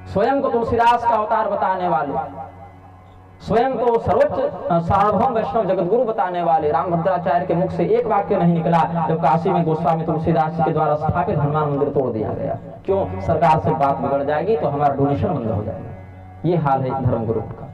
स्वयं को तुलसीदास का अवतार बताने वाले, स्वयं को सर्वोच्च सार्वभौम वैष्णव जगतगुरु बताने वाले रामभद्राचार्य के मुख से एक वाक्य नहीं निकला जब काशी में गोस्वामी तुलसीदास जी के द्वारा स्थापित हनुमान मंदिर तोड़ दिया गया। क्यों? सरकार से बात बिगड़ जाएगी तो हमारा डोनेशन बंद हो जाएगा। ये हाल है धर्मगुरु का।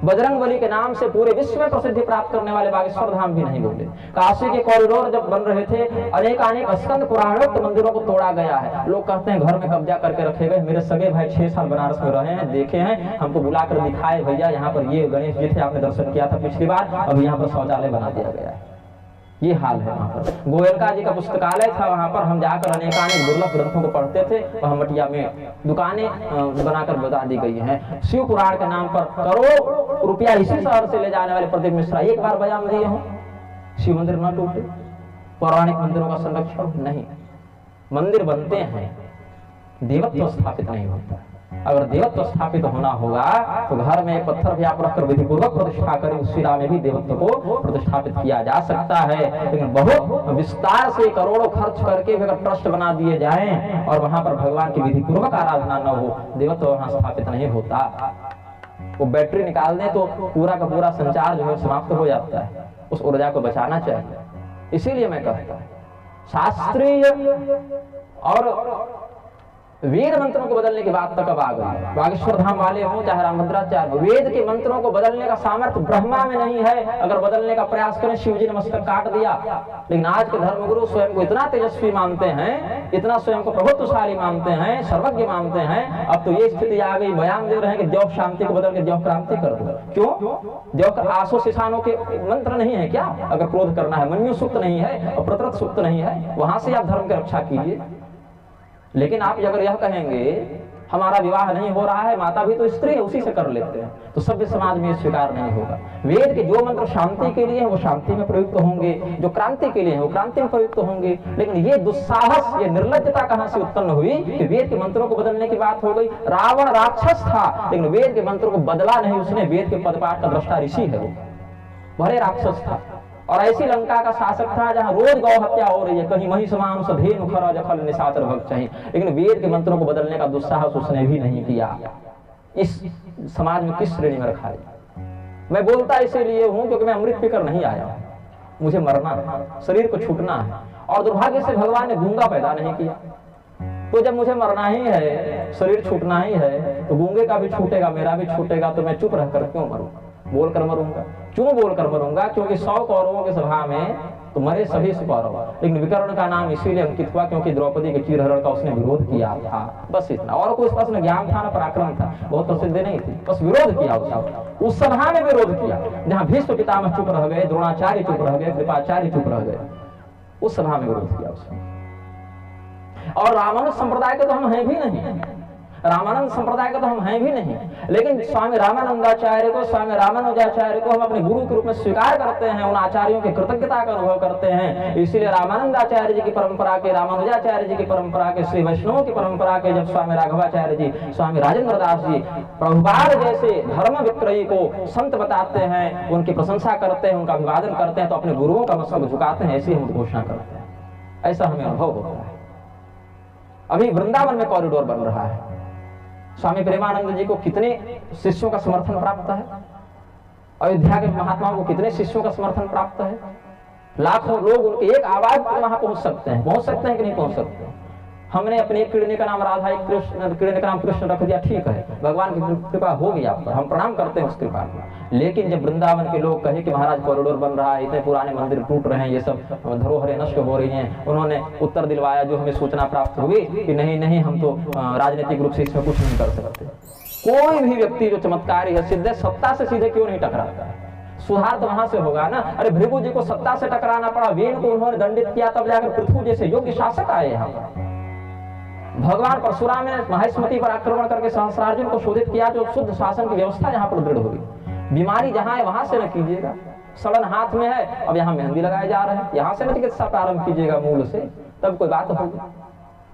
बजरंगबली के नाम से पूरे विश्व में प्रसिद्धि प्राप्त करने वाले बागेश्वर धाम भी नहीं बोले। काशी के कॉरिडोर जब बन रहे थे अनेक स्कंद पुराणोक्त मंदिरों को तोड़ा गया है। लोग कहते हैं घर में कब्जा करके रखे गए। मेरे सगे भाई 6 साल बनारस में रहे हैं, देखे हैं, हमको बुलाकर दिखाए, भैया यहाँ पर ये गणेश जी थे, आपने दर्शन किया था पिछली बार, अब यहाँ पर शौचालय बना दिया गया है। ये हाल है वहाँ पर। गोयलका जी का पुस्तकालय था, वहाँ पर हम जाकर अनेकानेक दुर्लभ ग्रंथों को पढ़ते थे। वहाँ मटिया में दुकानें बनाकर बता दी गई हैं। शिव पुराण के नाम पर करोड़ों रुपया इसी शहर से ले जाने वाले प्रदीप मिश्रा एक बार बयान दिए हों शिव मंदिर न टूटे, पौराणिक मंदिरों का संरक्षण नहीं। मंदिर बनते हैं, देवत्व स्थापित नहीं होता। अगर देवत्व स्थापित होना होगा तो घर में एक पत्थर भी आप रखकर विधि पूर्वक प्रतिष्ठा करें, उस शिला में भी देवत्व को प्रतिष्ठापित किया जा सकता है। लेकिन बहुत विस्तार से करोड़ों खर्च करके अगर ट्रस्ट बना दिए जाएं और वहां पर भगवान की विधि पूर्वक आराधना न हो, देवत्व वहां स्थापित नहीं होता। वो बैटरी निकाल दें तो पूरा का पूरा संचार जो है समाप्त हो जाता है। उस ऊर्जा को बचाना चाहिए। इसीलिए मैं कहता हूं शास्त्रीय और वेद मंत्रों को बदलने की बात तक अब आ गई। बागेश्वर धाम वाले हो चाहे रामभद्राचार्य, वेद के मंत्रों को बदलने का सामर्थ्य ब्रह्मा में नहीं है। अगर बदलने का प्रयास करें, शिव जी ने मस्तक काट दिया। लेकिन आज के धर्मगुरु स्वयं को इतना तेजस्वी मानते हैं, इतना स्वयं को प्रभुत्वशाली मानते हैं, सर्वज्ञ मानते हैं। अब तो ये स्थिति आ गई, बयान दे रहे हैं कि द्यौह शांति को बदल के द्यौह क्रांति कर दो। क्यों? द्यौह आसो सिसानों के मंत्र नहीं है क्या? अगर क्रोध करना है, मन्यु सूक्त नहीं है और प्रतरत सूक्त नहीं है, वहां से आप धर्म की रक्षा कीजिए। लेकिन आप अगर यह कहेंगे हमारा विवाह नहीं हो रहा है, माता भी तो स्त्री है, उसी से कर लेते हैं, तो सभ्य समाज में स्वीकार नहीं होगा। वेद के जो मंत्र शांति के लिए हैं वो शांति में प्रयुक्त होंगे, जो क्रांति के लिए हैं वो क्रांति में प्रयुक्त होंगे। लेकिन ये दुस्साहस, ये निर्लज्जता कहां से उत्पन्न हुई कि वेद के मंत्रों को बदलने की बात हो गई। रावण राक्षस था लेकिन वेद के मंत्रों को बदला नहीं उसने। वेद के पदपाठ का दृष्टा ऋषि है, वो भले राक्षस था। और ऐसी लंका का शासक था जहां रोज गौ हत्या हो रही है, कहीं महिष मानुष धेनु खरज खल निशाचर भक्त चाहिए। लेकिन वेद के मंत्रों को बदलने का दुस्साहस उसने भी नहीं किया। इस समाज में किस श्रेणी में रखा है? मैं बोलता इसीलिए हूं क्योंकि मैं अमृत पीकर नहीं आया, मुझे मरना है, शरीर को छूटना है। और दुर्भाग्य से भगवान ने गूंगा पैदा नहीं किया, तो जब मुझे मरना ही है, शरीर छूटना ही है, तो गूंगे का भी छूटेगा, मेरा भी छूटेगा, तो मैं चुप रहकर क्यों मरूं? बोलकर मरूंगा। क्यों बोलकर मरूंगा? क्योंकि 100 कौरवों की सभा में तो मरे सभी कौरव, लेकिन विकर्ण का नाम इसीलिए अंकित हुआ क्योंकि द्रौपदी के चीरहरण का उसने विरोध किया था। बस इतना, और कोई उसका ज्ञान था ना पराक्रम था, बहुत प्रसिद्ध नहीं थी, बस विरोध किया उसने। उस सभा में विरोध किया जहां भीष्म पितामह चुप रह गए, द्रोणाचार्य चुप रह गए, कृपाचार्य चुप रह गए, उस सभा में विरोध किया उसने। और रामानुज संप्रदाय के तो हम हैं भी नहीं, रामानंद संप्रदाय का तो हम हैं भी नहीं, लेकिन स्वामी रामानंदाचार्य को, स्वामी रामानुजाचार्य को हम अपने गुरु के रूप में स्वीकार करते हैं, उन आचार्यों की कृतज्ञता का अनुभव करते हैं। इसीलिए रामानंदाचार्य जी की परंपरा के, रामानुजाचार्य जी की परंपरा के, श्री वैष्णव की परंपरा के जब स्वामी राघवाचार्य जी, स्वामी राजेंद्र दास जी प्रभुपाद जैसे धर्म विक्रयी को संत बताते हैं, उनकी प्रशंसा करते हैं, उनका अभिवादन करते हैं, तो अपने गुरुओं का मस्तक झुकाते हैं, ऐसी हम घोषणा करते हैं। ऐसा हमें अनुभव होता है। अभी वृंदावन में कॉरिडोर बन रहा है, स्वामी प्रेमानंद जी को कितने शिष्यों का समर्थन प्राप्त है, अयोध्या के महात्माओं को कितने शिष्यों का समर्थन प्राप्त है। लाखों लोग उनकी एक आवाज पर वहां पहुंच सकते हैं कि नहीं पहुंच सकते। हमने अपने एक किडनी का नाम राधा, एक किडनी का नाम कृष्ण रख दिया, ठीक है, भगवान की कृपा होगी आप पर, हम प्रणाम करते हैं उस कृपा को। लेकिन जब वृंदावन के लोग कहे कि महाराज कॉरिडोर बन रहा है, इतने पुराने मंदिर टूट रहे हैं, ये सब धरोहरें नष्ट हो रही हैं, उन्होंने उत्तर दिलवाया जो हमें सूचना प्राप्त हुई कि नहीं हम तो राजनीतिक रूप से इसमें कुछ नहीं कर सकते। कोई भी व्यक्ति जो चमत्कारी है, सिद्ध सत्ता से सीधे क्यों नहीं टकराता है? सुधार तो वहां से होगा ना। अरे भृगु जी को सत्ता से टकराना पड़ा, वेद को उन्होंने दंडित किया, तब जाकर पृथु जैसे योग्य शासक आए यहाँ पर। भगवान परशुराम ने महेशमती पर आक्रमण करके सहस्रार्जुन को शोधित किया, जो शुद्ध शासन की व्यवस्था यहाँ पर दृढ़ होगी। बीमारी जहां है वहां से न कीजिएगा, सड़न हाथ में है, अब यहाँ मेहंदी लगाए जा रहे हैं, यहाँ से न चिकित्सा प्रारंभ कीजिएगा मूल से, तब कोई बात होगी।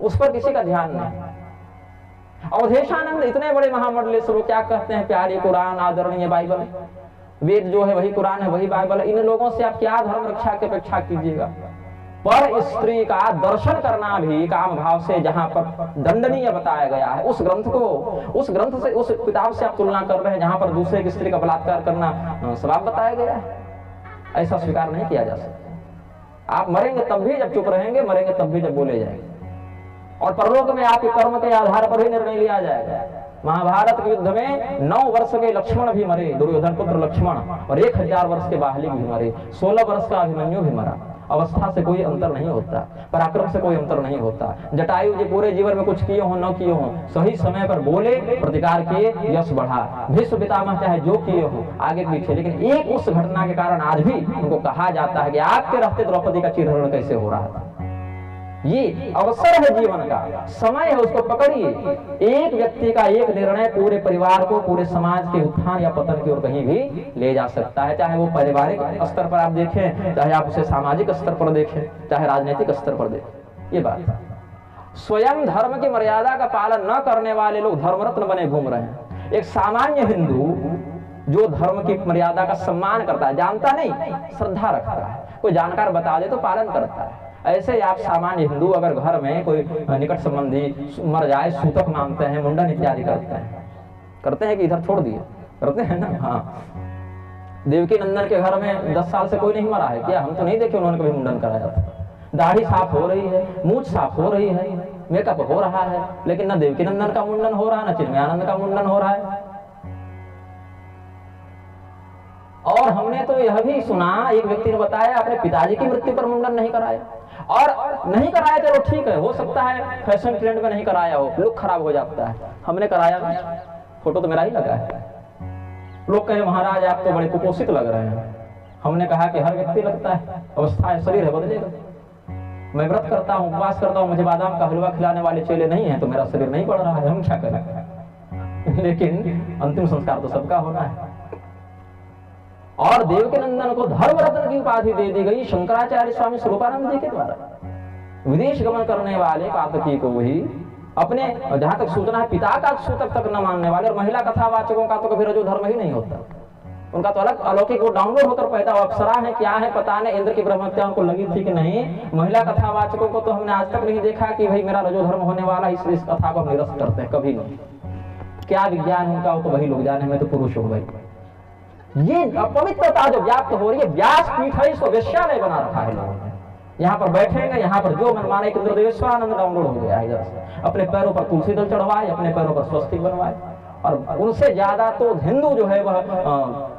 उस पर किसी का ध्यान नहीं। अवधेशानंद इतने बड़े महामंडलेश्वर क्या कहते हैं, प्यारी कुरान, आदरणीय बाइबल, वेद जो है वही कुरान है, वही बाइबल है। इन लोगों से आप क्या धर्म रक्षा की अपेक्षा कीजिएगा? पर स्त्री का दर्शन करना भी काम भाव से जहां पर दंडनीय बताया गया है, उस ग्रंथ से, उस किताब से आप तुलना कर रहे हैं जहां पर दूसरे की स्त्री का बलात्कार करना सवाब बताया गया है। ऐसा स्वीकार नहीं किया जा सकता। आप मरेंगे तब भी जब चुप रहेंगे, मरेंगे तब भी जब बोले जाएंगे, और परलोक में आपके कर्म के आधार पर ही निर्णय लिया जाएगा। महाभारत के युद्ध में 9 वर्ष के लक्ष्मण भी मरे, दुर्योधन पुत्र लक्ष्मण, और 1000 वर्ष के बाहलिक भी मरे, 16 वर्ष का अभिमन्यु भी मरा। अवस्था से कोई अंतर नहीं होता, पराक्रम से कोई अंतर नहीं होता। जटायु जी पूरे जीवन में कुछ किए हो न किए हो, सही समय पर बोले, प्रतिकार किए, यश बढ़ा। भीष्म पितामह चाहे जो किए हो आगे पीछे, लेकिन एक उस घटना के कारण आज भी उनको कहा जाता है कि आपके रहते द्रौपदी का चीरहरण कैसे हो रहा था। ये अवसर है जीवन का, समय है, उसको पकड़िए। एक व्यक्ति का एक निर्णय पूरे परिवार को, पूरे समाज के उत्थान या पतन की ओर कहीं भी ले जा सकता है। चाहे वो पारिवारिक स्तर पर आप देखें, चाहे आप उसे सामाजिक स्तर पर देखें, चाहे राजनीतिक स्तर पर देखें। ये बात स्वयं धर्म की मर्यादा का पालन न करने वाले लोग धर्मरत्न बने घूम रहे हैं। एक सामान्य हिंदू जो धर्म की मर्यादा का सम्मान करता है, जानता नहीं, श्रद्धा रखता है, कोई जानकार बता दे तो पालन करता है। ऐसे आप सामान्य हिंदू अगर घर में कोई निकट संबंधी मर जाए, सूतक मांगते हैं, मुंडन इत्यादि करते हैं कि इधर छोड़ दिए, करते हैं ना। हाँ, देवकी नंदन के घर में 10 साल से कोई नहीं मरा है क्या? हम तो नहीं देखे उन्होंने कभी मुंडन कराया था। दाढ़ी साफ हो रही है, मूछ साफ हो रही है, मेकअप हो रहा है, लेकिन न देवकी नंदन का मुंडन हो रहा है, न चिन्मयानंद का मुंडन हो रहा है। और हमने तो यह भी सुना, एक व्यक्ति ने बताया अपने पिताजी की मृत्यु पर मुंडन नहीं कराया, और नहीं कराया चलो ठीक है, हो सकता है फैशन ट्रेंड में नहीं कराया हो, लुक खराब हो जाता है। हमने कराया, फोटो तो मेरा ही लगा है। लोग कहे महाराज आप तो बड़े कुपोषित लग रहे हैं। हमने कहा कि हर व्यक्ति लगता है, अवस्था है, शरीर है, बदलेगा। मैं व्रत करता हूँ, उपवास करता हूँ, मुझे बादाम का हलवा खिलाने वाले चेले नहीं है तो मेरा शरीर नहीं बढ़ रहा है, हम क्या करें? लेकिन अंतिम संस्कार तो सबका होना है। और देवकी नंदन को धर्म रत्न की उपाधि दे दी गई शंकराचार्य स्वामी स्वरूपानंद जी के द्वारा। विदेश गमन करने वाले पातकी को ही अपने, जहां तक सूचना है, पिता का सूतक तक न मानने वाले, और महिला कथावाचकों का तो कभी रजो धर्म ही नहीं होता। उनका तो अलग अलौकिक वो डाउनलोड होकर पैदा हुआ। अप्सरा है क्या है पता नहीं, इंद्र की ब्रह्महत्या उनको लगी थी कि नहीं। महिला कथावाचकों को तो हमने आज तक नहीं देखा कि भाई मेरा रजो धर्म होने वाला, इसलिए इस कथा को हम निरस्त करते हैं, कभी नहीं। क्या विज्ञान उनका, वो तो वही लोग जाने, मैं तो पुरुष हो गई। ये अपवित्रता जो व्याप्त हो रही है, व्यास पीठ है, इसको वेश्यालय बना रखा है लोगों ने। यहाँ पर बैठेंगे, यहाँ पर जो मन माने, इंद्रदेवेश्वरानंद डाउनलोड हो गया है इधर से। अपने पैरों पर तुलसी दल चढ़वाए, अपने पैरों पर स्वस्तिक बनवाए, और उनसे ज्यादा तो हिंदू जो है वह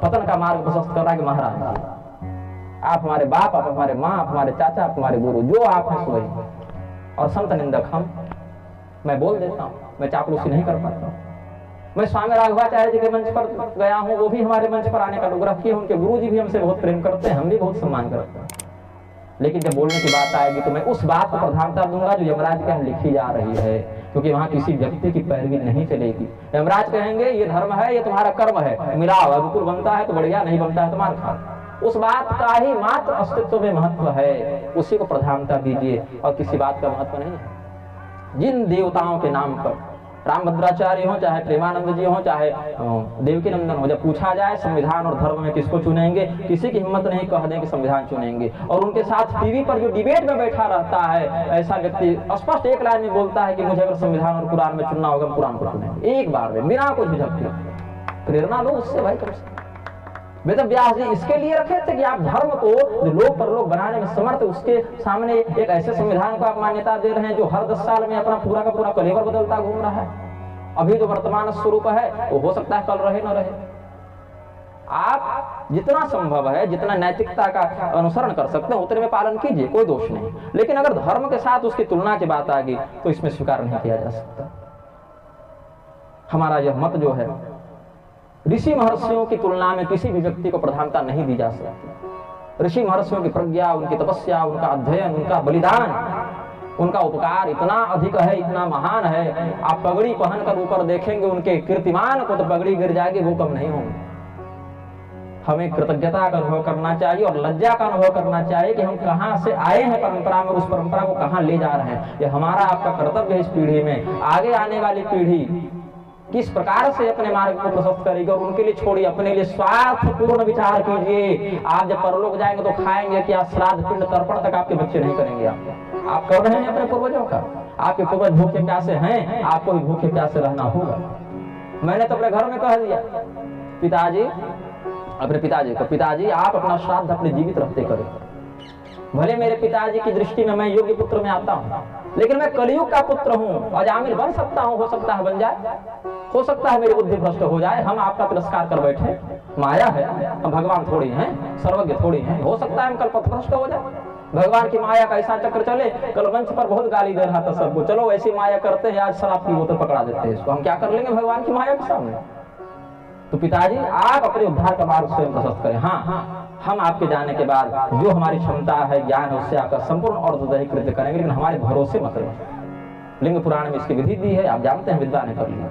पतन का मार्ग प्रशस्त कर रहा है कि महाराज आप हमारे बाप, आप हमारे माँ, आप हमारे चाचा, आप हमारे गुरु, जो आप हैं वही। और संत निंदक हम, मैं बोल देता हूँ, मैं चापलूसी नहीं कर पाता हूँ। मैं स्वामी राघवाचार्य जी के मंच पर गया हूँ, वो भी हमारे मंच पर आने का अनुग्रह किए। उनके गुरु जी भी हमसे बहुत प्रेम करते हैं, हम भी बहुत सम्मान करते हैं। लेकिन जब बोलने की बात आएगी तो मैं उस बात को प्रधानता दूंगा जो यमराज के यहाँ लिखी जा रही है, क्योंकि वहां किसी व्यक्ति की पैरवी नहीं चलेगी। यमराज कहेंगे ये धर्म है, ये तुम्हारा कर्म है, मिलाओ, अनुकूल बनता है तो बढ़िया, नहीं बनता है तो मार खाओ। उस बात का ही मात्र अस्तित्व में महत्व है, उसी को प्रधानता दीजिए, और किसी बात का महत्व नहीं है। जिन देवताओं के नाम पर रामभद्राचार्य हो, चाहे प्रेमानंद जी हो, चाहे देवकी नंदन हो, जब पूछा जाए संविधान और धर्म में किसको चुनेंगे, किसी की हिम्मत नहीं कह दें कि संविधान चुनेंगे। और उनके साथ टीवी पर जो डिबेट में बैठा रहता है ऐसा व्यक्ति स्पष्ट एक लाइन में बोलता है कि मुझे अगर संविधान और कुरान में चुनना होगा, हम कुरान को चुनेंगे, एक बार में, बिना कोई झिझक के। प्रेरणा लो उससे भाई, कम से वेद व्यास जी इसके लिए रखे थे कि आप धर्म को जो लोक परलोक बनाने में समर्थ, उसके सामने एक ऐसे संविधान को आप मान्यता दे रहे हैं जो हर 10 साल में अपना पूरा का पूरा कलेवर बदलता घूम रहा है। अभी जो वर्तमान स्वरूप है वो हो सकता है कल रहे न रहे। आप जितना संभव है, जितना नैतिकता का अनुसरण कर सकते हैं उतने में पालन कीजिए, कोई दोष नहीं। लेकिन अगर धर्म के साथ उसकी तुलना की बात आ गई तो इसमें स्वीकार नहीं किया जा सकता। हमारा यह मत जो है, ऋषि महर्षियों की तुलना में किसी भी व्यक्ति को प्रधानता नहीं दी जा सकती। ऋषि महर्षियों की प्रज्ञा, उनकी तपस्या, उनका अध्ययन, उनका बलिदान, उनका उपकार इतना अधिक है, इतना महान है। आप पगड़ी पहनकर ऊपर देखेंगे उनके कीर्तिमान को तो पगड़ी गिर जाएगी, वो कम नहीं होंगे। हमें कृतज्ञता का अनुभव करना चाहिए और लज्जा का अनुभव करना चाहिए कि हम कहाँ से आए हैं परंपरा में, उस परंपरा को कहाँ ले जा रहे हैं। ये हमारा आपका कर्तव्य है इस पीढ़ी में। आगे आने वाली पीढ़ी किस प्रकार से अपने मार्ग को प्रशस्त करेगी और उनके लिए छोड़िए, अपने लिए स्वार्थपूर्ण विचार कीजिए। आप जब परलोक जाएंगे तो खाएंगे क्या? श्राद्ध पिंड तर्पण तक आपके बच्चे नहीं करेंगे। आप कर रहे हैं अपने पूर्वजों का। आपके पूर्वज भूखे प्यासे हैं, आपको भी भूखे प्यासे रहना होगा। मैंने तो अपने घर में कह दिया पिताजी, अपने पिताजी को, पिताजी आप अपना श्राद्ध अपने जीवित रहते करें। भले मेरे पिताजी की दृष्टि में मैं योग्य पुत्र में आता हूँ, लेकिन मैं कलयुग का पुत्र हूँ, अजामिल बन सकता हूँ, हो सकता है बन जाए, हो सकता है मेरी बुद्धि भ्रष्ट हो जाए, हम आपका तिरस्कार कर बैठे, माया है, हम भगवान थोड़ी हैं, सर्वज्ञ थोड़ी हैं, हो सकता है हम कल पथभ्रष्ट हो जाए। भगवान की माया का ऐसा चक्र चले, कल मंच पर बहुत गाली दे रहा था सबको, चलो ऐसी माया करते हैं, आज शराब की बोतल पकड़ा देते हैं इसको, हम क्या कर लेंगे भगवान की माया के सामने। तो पिताजी आप अपने उद्धार का मार्ग स्वयं प्रशस्त करें। हाँ, हम आपके जाने के बाद जो हमारी क्षमता है, ज्ञान है, उससे आपका संपूर्ण औषधि कृत्य करेंगे, लेकिन हमारे भरोसे मत रहो। लिंग पुराण में इसकी विधि दी है, आप जानते हैं, विद्वान ने कर लिया।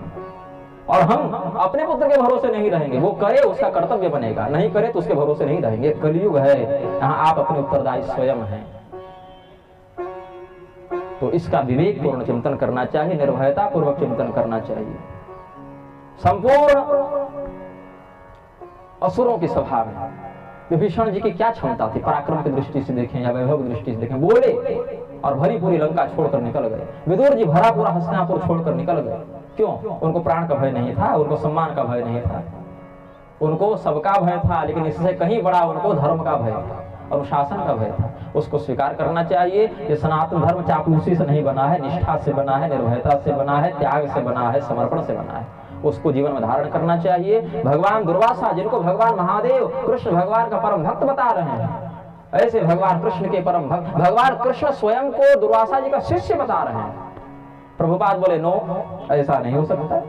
और हम अपने पुत्र के भरोसे नहीं रहेंगे, वो करे उसका कर्तव्य बनेगा, नहीं करे तो उसके भरोसे नहीं रहेंगे। कलयुग है, यहाँ आप अपने उत्तरदायी स्वयं हैं। तो इसका विवेक पूर्ण चिंतन करना चाहिए, निर्भयता पूर्वक चिंतन करना चाहिए। संपूर्ण असुरों की सभा में विभीषण जी की क्या क्षमता थी, पराक्रम की दृष्टि से देखें या वैभव की दृष्टि से देखें, बोले और भरी पूरी लंका छोड़कर निकल गए। विदुर जी भरा पूरा हस्तिनापुर छोड़कर निकल गए। क्यों? उनको प्राण का भय नहीं था, उनको सम्मान का भय नहीं था, उनको सबका भय था, लेकिन इससे कहीं बड़ा उनको धर्म का भय था, अनुशासन का भय था। उसको स्वीकार करना चाहिए। ये सनातन धर्म चापलूसी से नहीं बना है, निष्ठा से बना है, निर्भयता से बना है, त्याग से बना है, समर्पण से बना है। उसको जीवन में धारण करना चाहिए। भगवान दुर्वासा, जिनको भगवान महादेव कृष्ण भगवान का परम भक्त बता रहे हैं, ऐसे भगवान कृष्ण के परम भक्त, भगवान कृष्ण स्वयं को दुर्वासा जी का शिष्य बता रहे हैं। प्रभुपाद बोले नो, ऐसा नहीं हो सकता।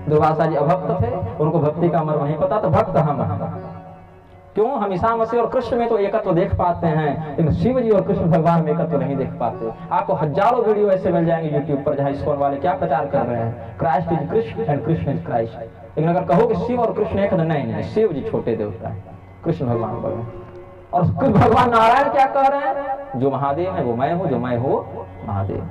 दुर्वासा जी अभक्त थे, उनको भक्ति का मर्म नहीं पता, तो भक्त हम हैं। क्यों? हम ईसा मसीह और कृष्ण में तो एकत्व देख पाते हैं, लेकिन शिव जी और कृष्ण भगवान में एकत्व नहीं देख पाते। आपको हजारों वीडियो ऐसे मिल जाएंगे यूट्यूब पर, जहाँ इस्कॉन वाले क्या प्रचार कर रहे हैं, Christ is Krishna and Krishna is Christ. लेकिन अगर कहो कि शिव और कृष्ण एक, नहीं, शिव जी छोटे देवता है, कृष्ण भगवान बड़े। और भगवान नारायण क्या कह रहे हैं? जो महादेव है वो मैं हूँ, जो मैं हूँ महादेव।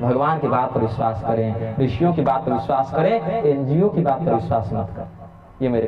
भगवान की बात पर विश्वास करें, ऋषियों की बात पर विश्वास करें, एनजीओ की बात पर विश्वास मत करें। ये मेरे